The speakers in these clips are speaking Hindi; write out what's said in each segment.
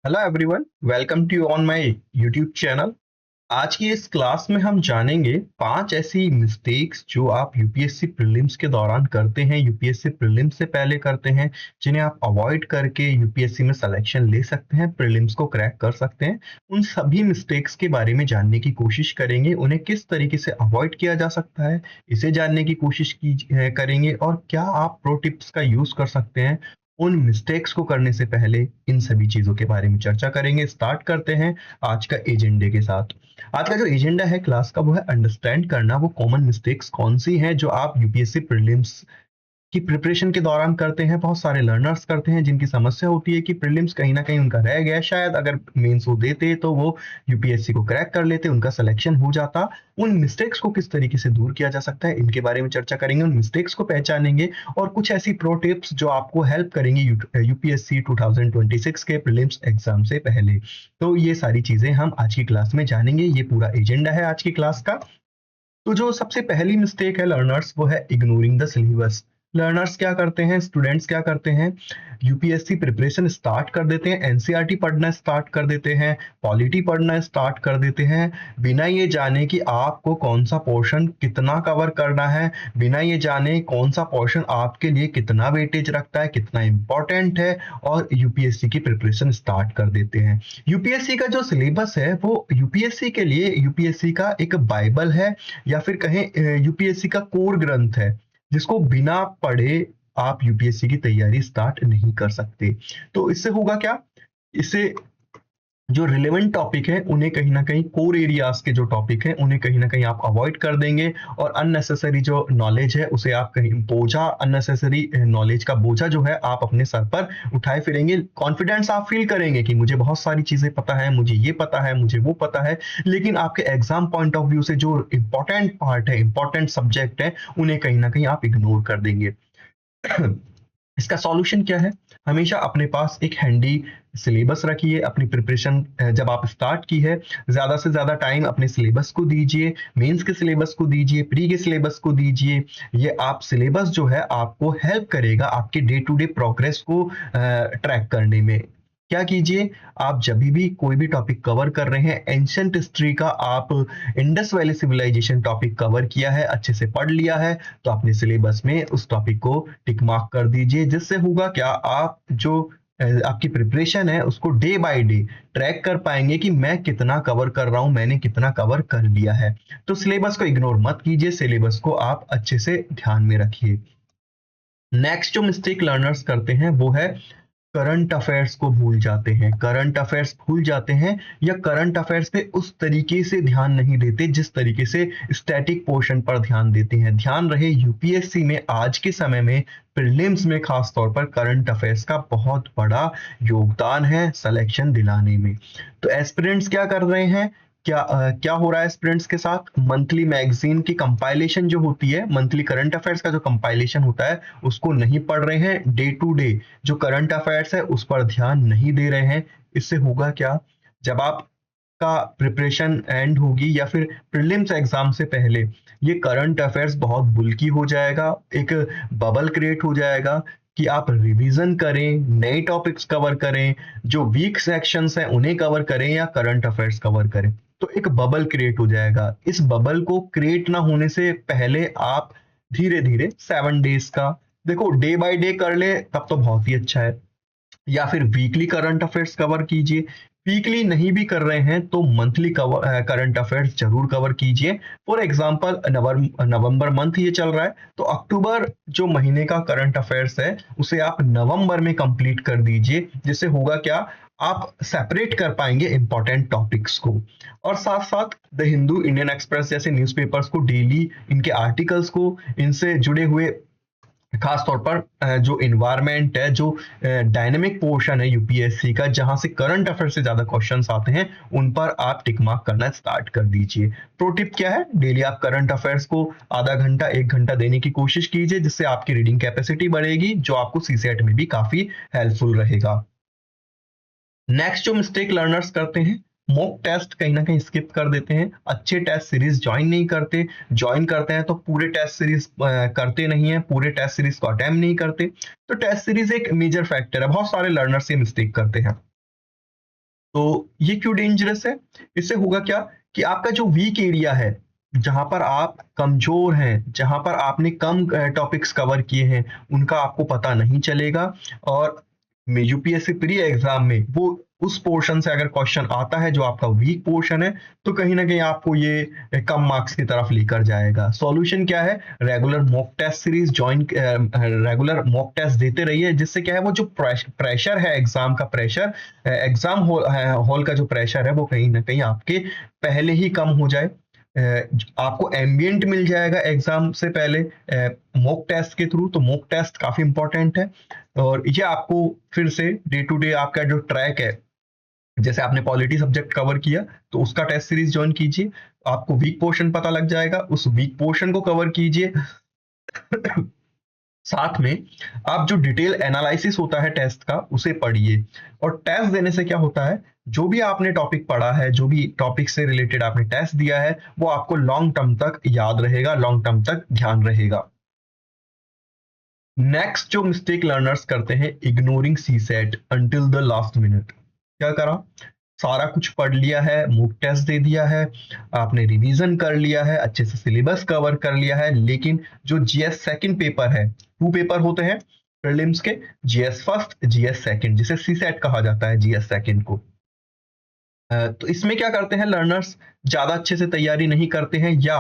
Hello everyone, welcome to on my YouTube channel. आज की इस क्लास में हम जानेंगे 5 ऐसी मिस्टेक्स जो आप यूपीएससी प्रीलिम्स के दौरान करते हैं, यूपीएससी प्रीलिम्स से पहले करते हैं, जिन्हें आप अवॉइड करके यूपीएससी में सिलेक्शन ले सकते हैं, प्रीलिम्स को क्रैक कर सकते हैं। उन सभी मिस्टेक्स के बारे में जानने की कोशिश करेंगे, उन्हें किस तरीके से अवॉइड किया जा सकता है, इसे जानने की कोशिश करेंगे और क्या आप प्रो टिप्स का यूज कर सकते हैं उन मिस्टेक्स को करने से पहले। इन सभी चीजों के बारे में चर्चा करेंगे। स्टार्ट करते हैं आज का एजेंडे के साथ। आज का जो एजेंडा है क्लास का वो है अंडरस्टैंड करना वो कॉमन मिस्टेक्स कौन सी हैं जो आप यूपीएससी प्रीलिम्स की प्रिपरेशन के दौरान करते हैं। बहुत सारे लर्नर्स करते हैं जिनकी समस्या होती है कि प्रीलिम्स कहीं ना कहीं उनका रह गया, शायद अगर मेंस वो देते तो वो यूपीएससी को क्रैक कर लेते, उनका सिलेक्शन हो जाता। उन मिस्टेक्स को किस तरीके से दूर किया जा सकता है, इनके बारे में चर्चा करेंगे, उन मिस्टेक्स को पहचानेंगे और कुछ ऐसी प्रो टिप्स जो आपको हेल्प करेंगी यूपीएससी 2026 के प्रीलिम्स एग्जाम से पहले। तो ये सारी चीजें हम आज की क्लास में जानेंगे, ये पूरा एजेंडा है आज की क्लास का। तो जो सबसे पहली मिस्टेक है लर्नर्स, वो है इग्नोरिंग द सिलेबस। लर्नर्स क्या करते हैं, स्टूडेंट्स क्या करते हैं, यूपीएससी प्रिपरेशन स्टार्ट कर देते हैं, एनसीईआरटी पढ़ना स्टार्ट कर देते हैं, पॉलिटी पढ़ना स्टार्ट कर देते हैं, बिना ये जाने कि आपको कौन सा पोर्शन कितना कवर करना है, बिना ये जाने कौन सा पोर्शन आपके लिए कितना वेटेज रखता है, कितना इंपॉर्टेंट है, और यूपीएससी की प्रिपरेशन स्टार्ट कर देते हैं। यूपीएससी का जो सिलेबस है वो यूपीएससी के लिए यूपीएससी का एक बाइबल है, या फिर कहें यूपीएससी का कोर ग्रंथ है, जिसको बिना पढ़े आप यूपीएससी की तैयारी स्टार्ट नहीं कर सकते। तो इससे होगा क्या, इससे जो रिलेवेंट टॉपिक है उन्हें कहीं ना कहीं, कोर एरियाज के जो टॉपिक है उन्हें कहीं ना कहीं आप अवॉइड कर देंगे, और अननेसेसरी जो नॉलेज है उसे आप कहीं बोझा, अननेसेसरी नॉलेज का बोझा जो है आप अपने सर पर उठाए फिरेंगे। कॉन्फिडेंस आप फील करेंगे कि मुझे बहुत सारी चीजें पता है, मुझे ये पता है, मुझे वो पता है, लेकिन आपके एग्जाम पॉइंट ऑफ व्यू से जो इंपॉर्टेंट पार्ट है, इंपॉर्टेंट सब्जेक्ट है, उन्हें कहीं ना कहीं आप इग्नोर कर देंगे। इसका सॉल्यूशन क्या है, हमेशा अपने पास एक हैंडी सिलेबस रखिए। अपनी प्रिपरेशन जब आप स्टार्ट की है, ज्यादा से ज्यादा टाइम अपने सिलेबस को दीजिए, मेंस के सिलेबस को दीजिए, प्री के सिलेबस को दीजिए। ये आप सिलेबस जो है आपको हेल्प करेगा आपके डे टू डे प्रोग्रेस को ट्रैक करने में। क्या कीजिए, आप जब भी कोई भी टॉपिक कवर कर रहे हैं, एंशियंट हिस्ट्री का आप Indus valley civilisation topic cover किया है, अच्छे से पढ़ लिया है, तो अपने सिलेबस में उस टॉपिक को टिक मार्क कर दीजिए। जिससे होगा क्या, आप जो आपकी प्रिपरेशन है उसको डे बाय डे ट्रैक कर पाएंगे कि मैं कितना कवर कर रहा हूं, मैंने कितना कवर कर लिया है। तो सिलेबस को इग्नोर मत कीजिए, सिलेबस को आप अच्छे से ध्यान में रखिए। नेक्स्ट जो मिस्टेक लर्नर्स करते हैं वो है करंट अफेयर्स को भूल जाते हैं। करंट अफेयर्स भूल जाते हैं, या करंट अफेयर्स पे उस तरीके से ध्यान नहीं देते जिस तरीके से स्टैटिक पोर्शन पर ध्यान देते हैं। ध्यान रहे, यूपीएससी में आज के समय में प्रीलिम्स में खास तौर पर करंट अफेयर्स का बहुत बड़ा योगदान है सिलेक्शन दिलाने में। तो एस्पिरेंट्स क्या कर रहे हैं, क्या हो रहा है स्टूडेंट्स के साथ, मंथली मैगजीन की कंपाइलेशन जो होती है, मंथली करंट अफेयर्स का जो कंपाइलेशन होता है उसको नहीं पढ़ रहे हैं, डे टू डे जो करंट अफेयर्स है उस पर ध्यान नहीं दे रहे हैं। इससे होगा क्या, जब आप का प्रिपरेशन एंड होगी या फिर प्रीलिम्स एग्जाम से पहले, ये करंट अफेयर्स बहुत बुल्की हो जाएगा, एक बबल क्रिएट हो जाएगा कि आप रिवीजन करें, नए टॉपिक्स कवर करें, जो वीक सेक्शंस हैं उन्हें कवर करें, या करंट अफेयर्स कवर करें। तो एक बबल क्रिएट हो जाएगा। इस बबल को क्रिएट ना होने से पहले आप धीरे धीरे 7 डेज का, देखो डे बाय डे कर ले तब तो बहुत ही अच्छा है, या फिर वीकली करंट अफेयर्स कवर कीजिए। वीकली नहीं भी कर रहे हैं तो मंथली कवर करंट अफेयर्स जरूर कवर कीजिए। फॉर एग्जांपल नवंबर मंथ ये चल रहा है, तो अक्टूबर जो महीने का करंट अफेयर्स है उसे आप नवंबर में कंप्लीट कर दीजिए। जिससे होगा क्या, आप सेपरेट कर पाएंगे इंपॉर्टेंट टॉपिक्स को। और साथ साथ द हिंदू, इंडियन एक्सप्रेस जैसे न्यूज़पेपर्स को डेली, इनके आर्टिकल्स को, इनसे जुड़े हुए खास तौर पर जो इन्वायरमेंट है, जो डायनेमिक पोर्शन है यूपीएससी का, जहां से करंट अफेयर से ज्यादा क्वेश्चंस आते हैं, उन पर आप टिक मार्क करना स्टार्ट कर दीजिए। प्रो टिप क्या है, डेली आप करंट अफेयर्स को आधा घंटा 1 घंटा देने की कोशिश कीजिए, जिससे आपकी रीडिंग कैपेसिटी बढ़ेगी, जो आपको सीसेट में भी काफी हेल्पफुल रहेगा। नेक्स्ट जो मिस्टेक लर्नर्स करते हैं, मॉक टेस्ट कहीं ना कहीं स्किप कर देते हैं, अच्छे टेस्ट सीरीज ज्वाइन नहीं करते, ज्वाइन करते हैं तो पूरे टेस्ट सीरीज करते नहीं है, पूरे टेस्ट सीरीज को अटेम्प्ट नहीं करते। तो टेस्ट सीरीज एक मेजर फैक्टर है, बहुत सारे लर्नर्स ये मिस्टेक करते हैं। तो ये क्यों डेंजरस है? इससे होगा क्या कि आपका जो वीक एरिया है, जहां पर आप कमजोर हैं, जहां पर आपने कम टॉपिक्स कवर किए हैं, उनका आपको पता नहीं चलेगा। और यूपीएससी प्री एग्जाम में वो उस पोर्शन से अगर क्वेश्चन आता है जो आपका वीक पोर्शन है, तो कहीं ना कहीं आपको ये कम मार्क्स की तरफ लेकर जाएगा। सॉल्यूशन क्या है? Regular mock test series join, regular mock test देते रहिए, जिससे क्या है वो जो प्रेशर है, एग्जाम का प्रेशर, एग्जाम हॉल का जो प्रेशर है वो कहीं ना कहीं आपके पहले ही कम हो जाए। आपको एम्बियंट मिल जाएगा एग्जाम से पहले मॉक टेस्ट के थ्रू। तो मॉक टेस्ट काफी इंपॉर्टेंट है। और ये आपको फिर से डे टू डे आपका जो ट्रैक है, जैसे आपने पॉलिटी सब्जेक्ट कवर किया तो उसका टेस्ट सीरीज ज्वाइन कीजिए, आपको वीक पोर्शन पता लग जाएगा, उस वीक पोर्शन को कवर कीजिए। साथ में आप जो डिटेल एनालिसिस होता है टेस्ट का उसे पढ़िए। और टेस्ट देने से क्या होता है, जो भी आपने टॉपिक पढ़ा है, जो भी टॉपिक से रिलेटेड आपने टेस्ट दिया है, वो आपको लॉन्ग टर्म तक याद रहेगा, लॉन्ग टर्म तक ध्यान रहेगा। नेक्स्ट जो मिस्टेक लर्नर्स करते हैं, ignoring C set until the last minute. क्या करा? सारा कुछ पढ़ लिया है, मॉक टेस्ट दे दिया है, आपने रिवीजन कर लिया है, अच्छे से सिलेबस कवर कर लिया है, लेकिन जो जीएस सेकंड पेपर है, 2 पेपर होते हैं प्रीलिम्स के, जीएस फर्स्ट, जीएस सेकंड, जिसे सी सेट कहा जाता है, जीएस सेकंड को। तो इसमें क्या करते हैं लर्नर्स, ज्यादा अच्छे से तैयारी नहीं करते हैं या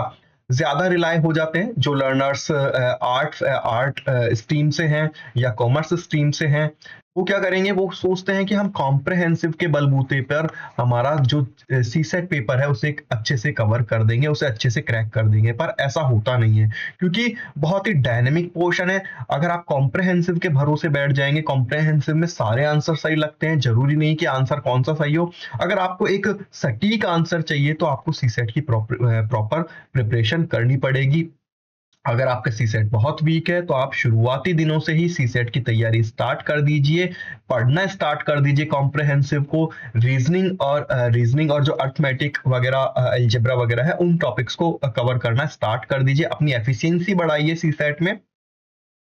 ज्यादा रिलाय हो जाते हैं। जो लर्नर्स आर्ट स्ट्रीम से हैं या कॉमर्स स्ट्रीम से हैं, वो क्या करेंगे, वो सोचते हैं कि हम कॉम्प्रहेंसिव के बलबूते पर हमारा जो सी सेट पेपर है उसे अच्छे से कवर कर देंगे, उसे अच्छे से क्रैक कर देंगे। पर ऐसा होता नहीं है, क्योंकि बहुत ही डायनेमिक पोर्शन है। अगर आप कॉम्प्रहेंसिव के भरोसे बैठ जाएंगे, कॉम्प्रहेंसिव में सारे आंसर सही लगते हैं, जरूरी नहीं कि आंसर कौन सा सही हो। अगर आपको एक सटीक आंसर चाहिए तो आपको सी सेट की प्रॉपर प्रिपरेशन करनी पड़ेगी। अगर आपका सी सेट बहुत वीक है तो आप शुरुआती दिनों से ही सी सेट की तैयारी स्टार्ट कर दीजिए, पढ़ना स्टार्ट कर दीजिए कॉम्प्रहेंसिव को। रीजनिंग और जो अर्थमेटिक वगैरह, अलजेब्रा वगैरह है, उन टॉपिक्स को कवर करना स्टार्ट कर दीजिए, अपनी एफिशिएंसी बढ़ाइए सी सेट में।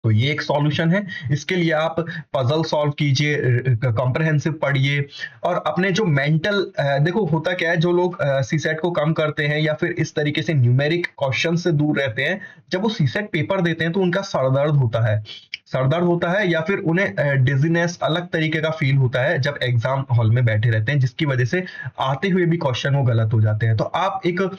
तो ये एक सॉल्यूशन है। इसके लिए आप पजल सॉल्व कीजिए, कॉम्प्रहेंसिव पढ़िए, और अपने जो मेंटल, देखो होता क्या है, जो लोग सीसेट को कम करते हैं या फिर इस तरीके से न्यूमेरिक क्वेश्चन से दूर रहते हैं, जब वो सीसेट पेपर देते हैं तो उनका सरदर्द होता है या फिर उन्हें डिजीनेस, अलग तरीके का फील होता है जब एग्जाम हॉल में बैठे रहते हैं, जिसकी वजह से आते हुए भी क्वेश्चन वो गलत हो जाते हैं। तो आप एक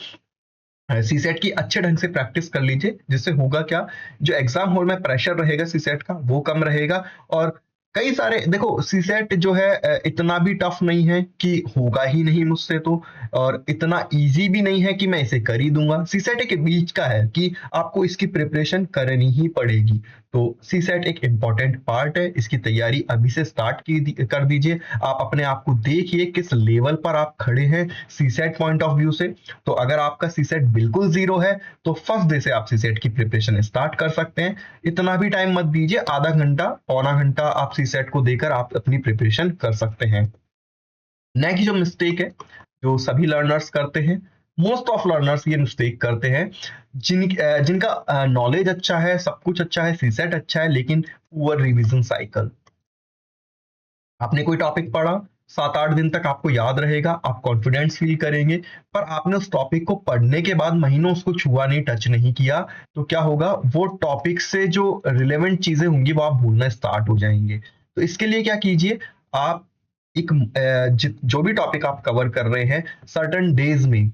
सी सेट की अच्छे ढंग से प्रैक्टिस कर लीजिए, जिससे होगा क्या, जो एग्जाम हॉल में प्रेशर रहेगा सी सेट का वो कम रहेगा। और कई सारे, देखो सी सेट जो है इतना भी टफ नहीं है कि होगा ही नहीं मुझसे तो, और इतना इजी भी नहीं है कि मैं इसे कर ही दूंगा। सी सेट एक बीच का है कि आपको इसकी प्रिपरेशन करनी ही पड़ेगी। तो सी सेट एक इंपॉर्टेंट पार्ट है, इसकी तैयारी अभी से स्टार्ट कर दीजिए। आप अपने आप को देखिए किस लेवल पर आप खड़े हैं सी सेट पॉइंट ऑफ व्यू से। तो अगर आपका सी सेट बिल्कुल जीरो है तो फर्स्ट डे से आप सी सेट की प्रिपरेशन स्टार्ट कर सकते हैं। इतना भी टाइम मत दीजिए, आधा घंटा पौना घंटा आप सी सेट को देकर आप अपनी प्रिपरेशन कर सकते हैं। नेक्स्ट जो मिस्टेक है, जो सभी लर्नर्स करते हैं, मोस्ट ऑफ लर्नर्स ये मिस्टेक करते हैं, जिनका नॉलेज अच्छा है, सब कुछ अच्छा है, सी सेट अच्छा है, लेकिन पुअर रिवीजन साइकिल। आपने कोई टॉपिक पढ़ा, 7-8 दिन तक आपको याद रहेगा, आप कॉन्फिडेंस फील करेंगे, पर आपने उस टॉपिक को पढ़ने के बाद महीनों उसको छुआ नहीं, टच नहीं किया, तो क्या होगा, वो टॉपिक से जो रिलेवेंट चीजें होंगी वो आप भूलना स्टार्ट हो जाएंगे। तो इसके लिए क्या कीजिए, आप एक जो भी टॉपिक आप कवर कर रहे हैं, सर्टेन डेज में,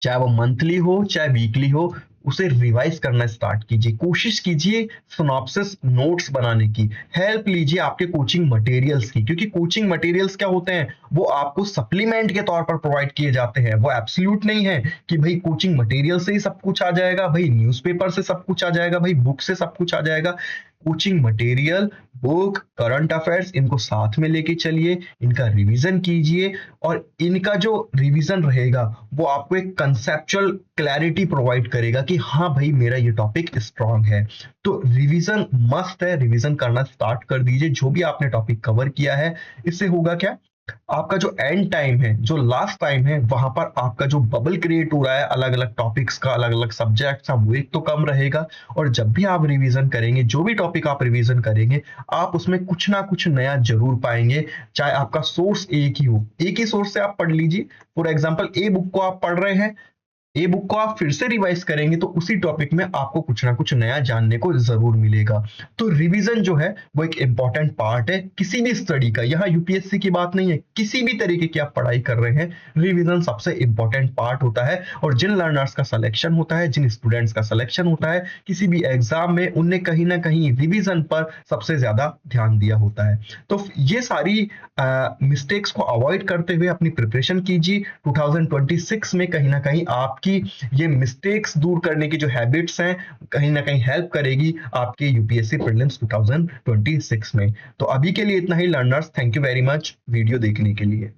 चाहे वो मंथली हो चाहे वीकली हो, उसे रिवाइज करना स्टार्ट कीजिए। कोशिश कीजिए सिनॉप्सिस नोट्स बनाने की, हेल्प लीजिए आपके कोचिंग मटेरियल्स की, क्योंकि कोचिंग मटेरियल्स क्या होते हैं, वो आपको सप्लीमेंट के तौर पर प्रोवाइड किए जाते हैं। वो एब्सोल्यूट नहीं है कि भाई कोचिंग मटेरियल से ही सब कुछ आ जाएगा, भाई न्यूज़पेपर से सब कुछ आ जाएगा, भाई बुक से सब कुछ आ जाएगा। Coaching material, book, current affairs, इनको साथ में लेके चलिए, इनका रिवीजन कीजिए, और इनका जो रिवीजन रहेगा वो आपको एक कंसेप्चुअल क्लैरिटी प्रोवाइड करेगा कि हाँ भाई मेरा ये टॉपिक स्ट्रांग है। तो रिवीजन मस्ट है, रिवीजन करना स्टार्ट कर दीजिए जो भी आपने टॉपिक कवर किया है। इससे होगा क्या, आपका जो एंड टाइम है, जो लास्ट टाइम है, वहां पर आपका जो बबल क्रिएट हो रहा है अलग अलग टॉपिक्स का, अलग अलग सब्जेक्ट्स का, वो एक तो कम रहेगा। और जब भी आप रिवीजन करेंगे, जो भी टॉपिक आप रिवीजन करेंगे, आप उसमें कुछ ना कुछ नया जरूर पाएंगे। चाहे आपका सोर्स एक ही हो, एक ही सोर्स से आप पढ़ लीजिए। फॉर एग्जाम्पल ए बुक को आप पढ़ रहे हैं, ये बुक को आप फिर से रिवाइज करेंगे तो उसी टॉपिक में आपको कुछ ना कुछ नया जानने को जरूर मिलेगा। तो रिवीजन जो है वो एक इंपॉर्टेंट पार्ट है किसी भी स्टडी का। यहाँ यूपीएससी की बात नहीं है, किसी भी तरीके की आप पढ़ाई कर रहे हैं, रिवीजन सबसे इंपॉर्टेंट पार्ट होता है। और जिन लर्नर्स का सिलेक्शन होता है, जिन स्टूडेंट्स का सिलेक्शन होता है किसी भी एग्जाम में, उनने कहीं ना कहीं रिवीजन पर सबसे ज्यादा ध्यान दिया होता है। तो ये सारी मिस्टेक्स को अवॉइड करते हुए अपनी प्रिपरेशन कीजिए। 2026 में कहीं ना कहीं आपकी ये मिस्टेक्स दूर करने की जो हैबिट्स हैं, कहीं ना कहीं हेल्प करेगी आपके यूपीएससी प्रीलिम्स 2026 में। तो अभी के लिए इतना ही learners. Thank you very much video देखने के लिए।